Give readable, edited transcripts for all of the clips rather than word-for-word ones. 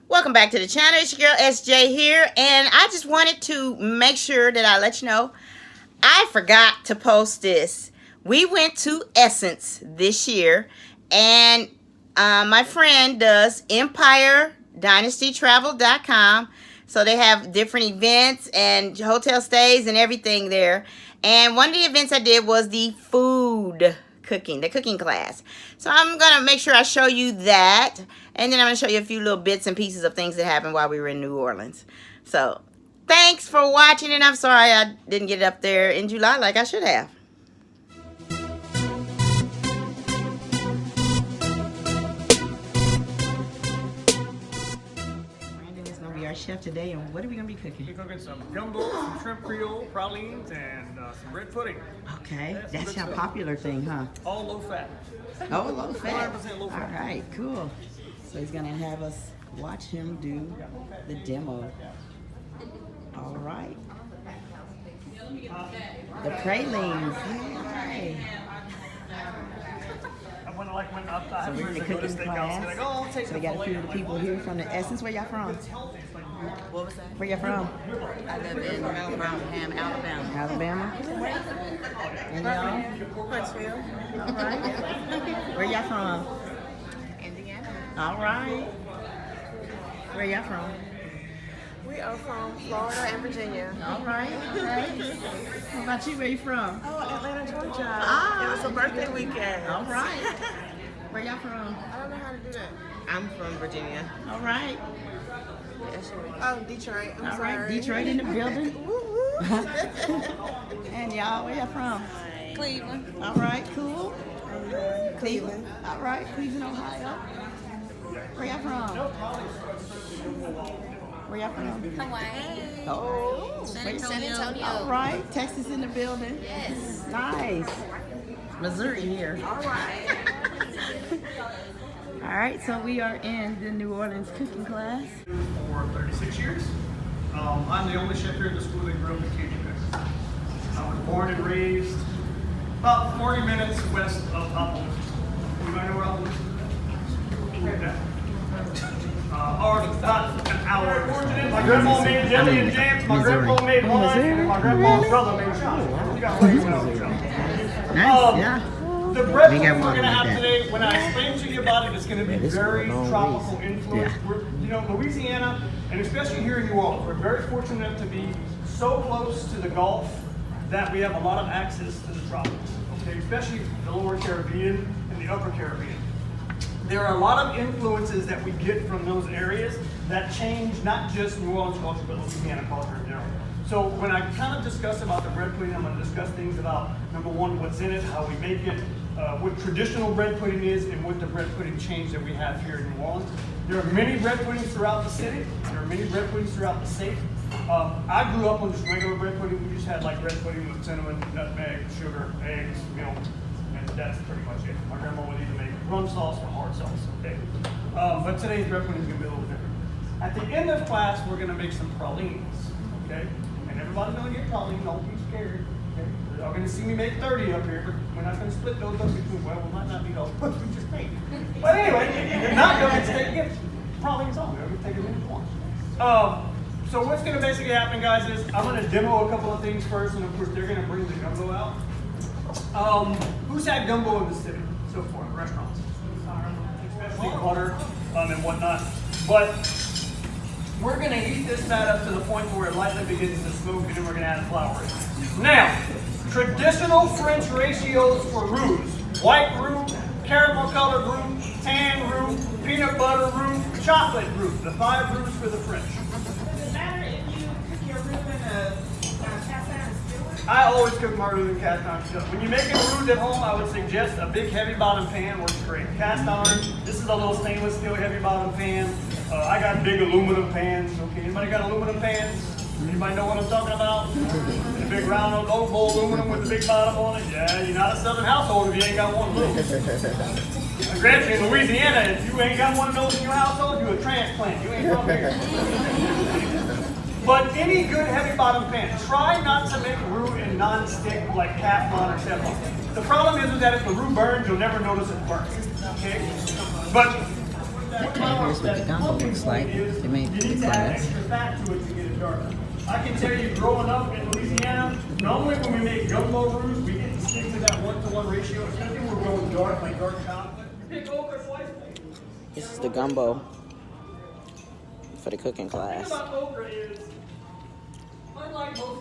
Welcome back to the channel. It's your girl SJ here, and I just wanted to make sure that I let you know I forgot to post this. We went to Essence this year, and my friend does EmpireDynastyTravel.com, so they have different events and hotel stays and everything there. And one of the events I did was the food cooking, the cooking class. So I'm gonna make sure I show you that, and then I'm gonna show you a few little bits and pieces of things that happened while we were in New Orleans. So thanks for watching, and I'm sorry I didn't get it up there in July like I should have. Brandon is gonna be our chef today, and what are we gonna be cooking? We're cooking some gumbo, some shrimp creole, pralines, and some bread pudding. Okay, that's your popular thing, huh? All low fat. Oh, low fat. 100% low All fat. right, cool. So he's gonna have us watch him do the demo. All right. The pralines. Yay. So we're in the cooking class. So we got a few of the people here from the Essence. Where y'all from? What was that? Where y'all from? I live in Birmingham, Alabama. Alabama. And y'all? Huntsville. All right. Where y'all from? Indiana. All right. Where y'all from? We are from Florida and Virginia. All right. What about you? Where you from? Oh, Atlanta, Georgia. Ah. It was a birthday weekend. All right. Where y'all from? I don't know how to do that. I'm from Virginia. All right. Oh, Detroit. I'm All sorry. right. Detroit in the building. Woo woo. And y'all, where y'all from? Cleveland. All right. Cool. Cleveland. All right. Cleveland, Ohio. Where y'all from? Where y'all from? Hawaii. Oh. San Antonio. All right. Texas in the building. Yes. Nice. Missouri here. All right. All right, so we are in the New Orleans cooking class. For 36 years. I'm the only chef here at the school that grew up in Cajun Texas. I was born and raised about 40 minutes west of Appalachia. You might know where Appalachia is? Right there. Or about an hour. My grandma made jelly and jams. My grandpa made wine. My grandma's brother made shots. We got way well with shots. Nice, yeah. The bread We pudding got we're one going to like have that. today, when I explain to you about it, it's going to be very tropical influence. Yeah. We're, Louisiana, and especially here in New Orleans, we're very fortunate to be so close to the Gulf that we have a lot of access to the tropics, okay? Especially the lower Caribbean and the upper Caribbean. There are a lot of influences that we get from those areas that change not just New Orleans culture, but Louisiana culture in general. So when I kind of discuss about the bread pudding, I'm going to discuss things about, number one, what's in it, how we make it, what traditional bread pudding is, and what the bread pudding change that we have here in New Orleans. There are many bread puddings throughout the city. There are many bread puddings throughout the state. I grew up on just regular bread pudding. We just had like bread pudding with cinnamon, nutmeg, sugar, eggs, milk, and that's pretty much it. My grandma would either make rum sauce or hard sauce, okay? But today's bread pudding is going to be a little different. At the end of class, we're going to make some pralines, okay? And everybody's going to get pralines, don't be scared, okay? Y'all going to see me make 30 up here, but we're not going to split those up between, well, we might not be those, but we just make. But anyway, if not, you'll get to take pralines on there. We'll take as many as you want. So what's going to basically happen, guys, is I'm going to demo a couple of things first, and of course, they're going to bring the gumbo out. Who's had gumbo in the city so far, restaurants? Especially butter and whatnot. But we're going to heat this fat up to the point where it lightly begins to smoke, and then we're going to add flour in. Now, traditional French ratios for roux: white roux, caramel colored roux, tan roux, peanut butter roux, chocolate roux. The 5 roux for the French. Does it matter if you cook your roux in a cast iron skillet? I always cook my roux in cast iron skillet. When you're making roux at home, I would suggest a big heavy bottom pan works great. Cast iron, this is a little stainless steel heavy bottom pan. I got big aluminum pans. Okay, anybody got aluminum pans? Anybody know what I'm talking about? The big round old bowl aluminum with the big bottom on it? Yeah, you're not a southern household if you ain't got one of those. Granted, in Louisiana, if you ain't got one of those in your household, you're a transplant. You ain't from here. But any good heavy bottom pan, try not to make roux in non-stick like Teflon or Teflon. The problem is that if the roux burns, you'll never notice it burns. Okay? But here's what the gumbo looks like. They made for the class. I can tell you, growing up in Louisiana, normally when we make gumbo roux, we get to stick to that 1-to-1 ratio, especially when we're going dark, like dark chocolate. You pick okra slice. This is the gumbo for the cooking class.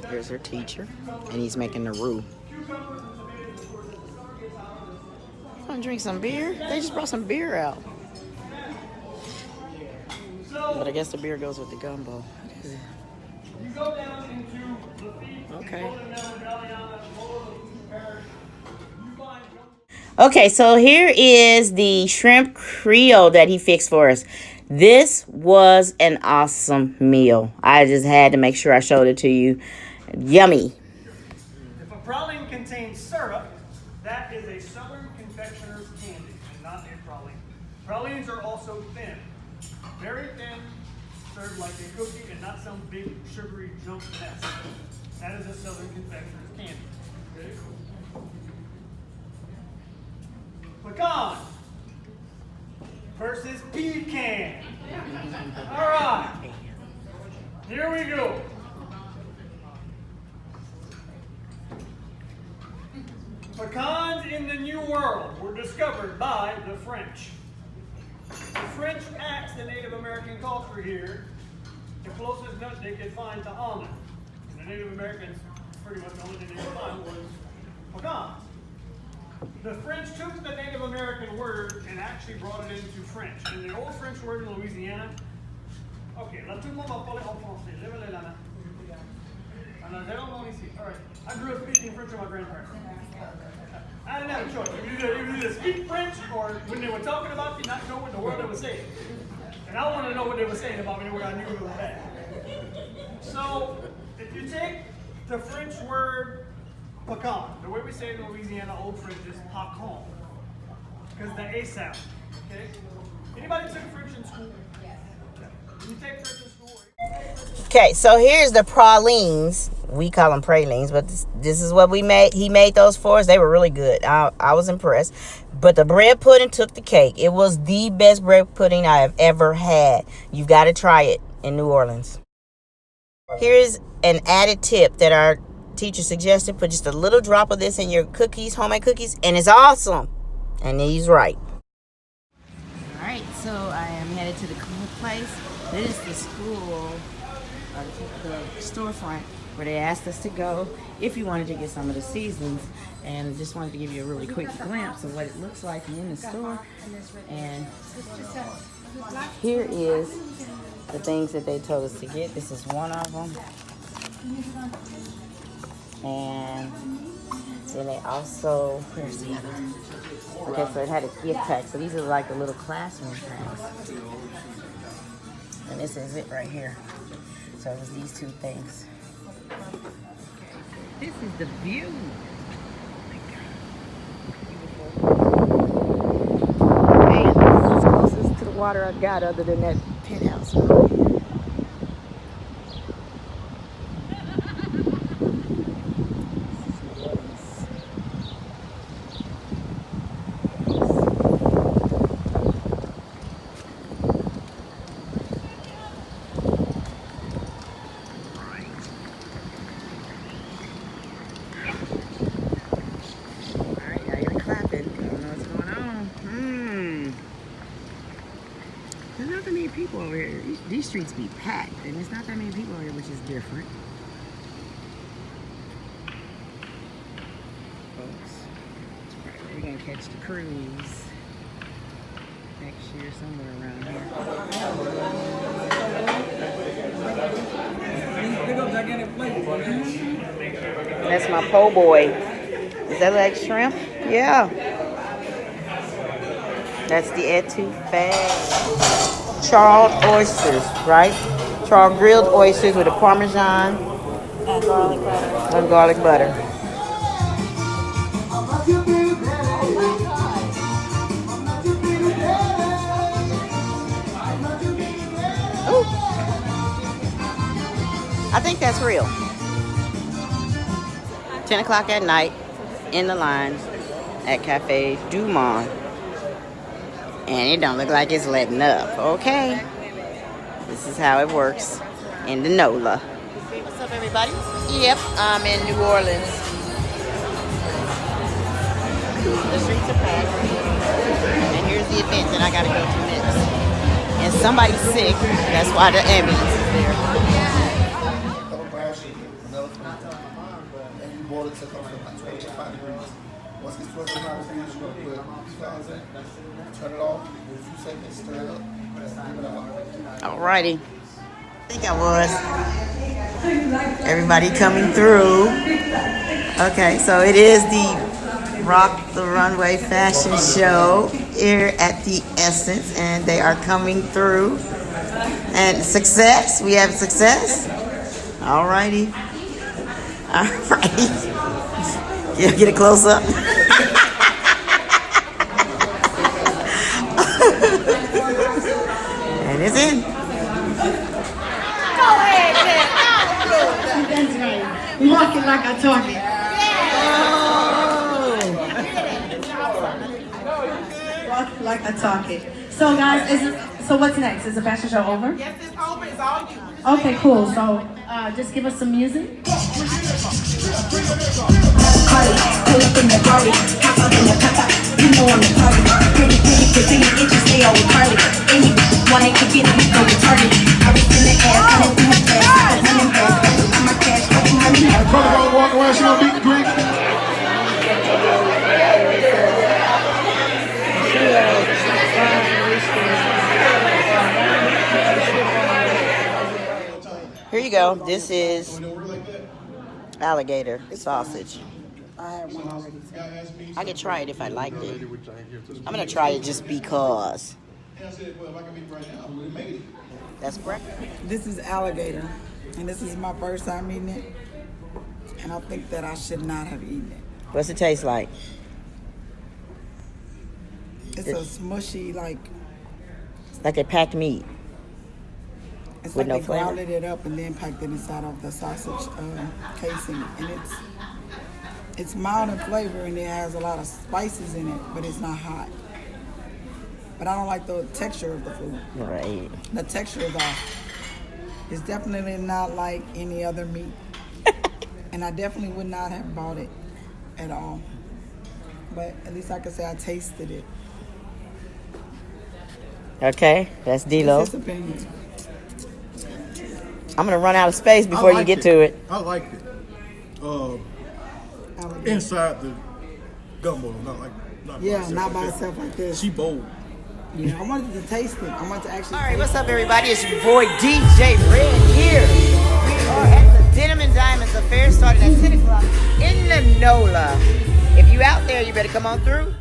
Here's her teacher, and he's making the roux. Want to drink some beer? They just brought some beer out. But I guess the beer goes with the gumbo. Okay. Okay, so here is the shrimp creole that he fixed for us. This was an awesome meal. I just had to make sure I showed it to you. Yummy. If a praline contains syrup, that is a southern confectioner's candy and not a praline. Pralines are also thin. Very thin, served like a cookie and not some big sugary junk mess. That is a southern confectioner's candy. Very cool. Pecan versus pecan. All right, here we go. Pecans in the New World were discovered by the French. The French axed the Native American culture here. The closest nut they could find to almond. And the Native Americans, pretty much the only thing they could find was pecans. The French took the Native American word and actually brought it into French. And the old French word in Louisiana, okay, là tout le monde va parler en français. Lève-les la main. All right, I grew up speaking French with my grandparents. I didn't have a choice. You either speak French or when they were talking about you, not know what the word they were saying. And I wanted to know what they were saying about me where I knew it was bad. So, if you take the French word pecan, the way we say it in Louisiana, Old French is pecan. Because the A sound. Okay? Anybody took French in school? Yes. Okay. When you take French in school. Okay, so here's the pralines. We call them pralines, but this is what we made. He made those for us. They were really good. I was impressed. But the bread pudding took the cake. It was the best bread pudding I have ever had. You've got to try it in New Orleans. Here's an added tip that our teacher suggested. Put just a little drop of this in your cookies, homemade cookies, and it's awesome. And he's right. All right, so I am headed to the place. This is the school, the storefront where they asked us to go if you wanted to get some of the seasonings. And just wanted to give you a really quick glimpse of what it looks like in the store. And here is the things that they told us to get. This is one of them. And then they also, where's the other? Okay, so it had a gift pack. So these are like the little classroom packs. And this is it right here. So it was these two things. This is the view. Man, this is as closest to the water I got other than that penthouse. There's not that many people over here. These streets be packed, and there's not that many people over here, which is different. Folks, we're gonna catch the cruise next year somewhere around here. That's my po' boy. Is that like shrimp? Yeah. That's the etouffee. Charred oysters, right? Charred grilled oysters with a Parmesan and garlic butter. And garlic butter. Ooh. I think that's real. 10 o'clock at night, in the lines at Cafe Du Monde. And it don't look like it's letting up. Okay. This is how it works in the NOLA. What's up, everybody? Yep, I'm in New Orleans. The streets are packed. And here's the event that I gotta go to next. And somebody's sick. That's why the ambulance is there. And you boil it to come to like 25 degrees. Once it's 25 degrees, you're going to put fries in, turn it off, in a few seconds, stir it up, and leave it out. Alrighty. I think I was. Everybody coming through. Okay, so it is the Rock the Runway fashion show here at the Essence, and they are coming through. And success. We have success. Alrighty. Alright. Yeah, get a close up. And it's in. Go ahead, That's right. Walk it like I talk it. Walk it like I talk it. So guys, so what's next? Is the fashion show over? Yes, it's over. It's all you. Okay, cool. So just give us some music. You know I'm the party. Pretty, pretty, it just stay all party. Anyone can get me, go retarded. I was in the air, running through my fast. Running fast, I'm my cash, fucking money. Brother gonna walk around, she gonna beat the Greek. Here you go. This is alligator sausage. I could try it if I liked it. I'm gonna try it just because. That's breakfast. This is alligator, and this is my first time eating it, and I think that I should not have eaten it. What's it taste like? It's a smushy, like Like a packed meat. it's With like no they flavor? grounded it up and then packed it inside of the sausage casing, and it's mild in flavor and it has a lot of spices in it, but it's not hot. But I don't like the texture of the food. Right. The texture is off. It's definitely not like any other meat. And I definitely would not have bought it at all. But at least I can say I tasted it. Okay, that's D-Lo. It's his opinion. I'm gonna run out of space before you get to it. I liked it. Alligator. Inside the gumbo, not Not by itself like this. She bold. Yeah, I wanted to taste it. I wanted to actually. All right, taste what's it. up, everybody? It's your boy DJ Red here. We are at the Denim and Diamonds affair starting at 10 o'clock in the NOLA. If you out there, you better come on through.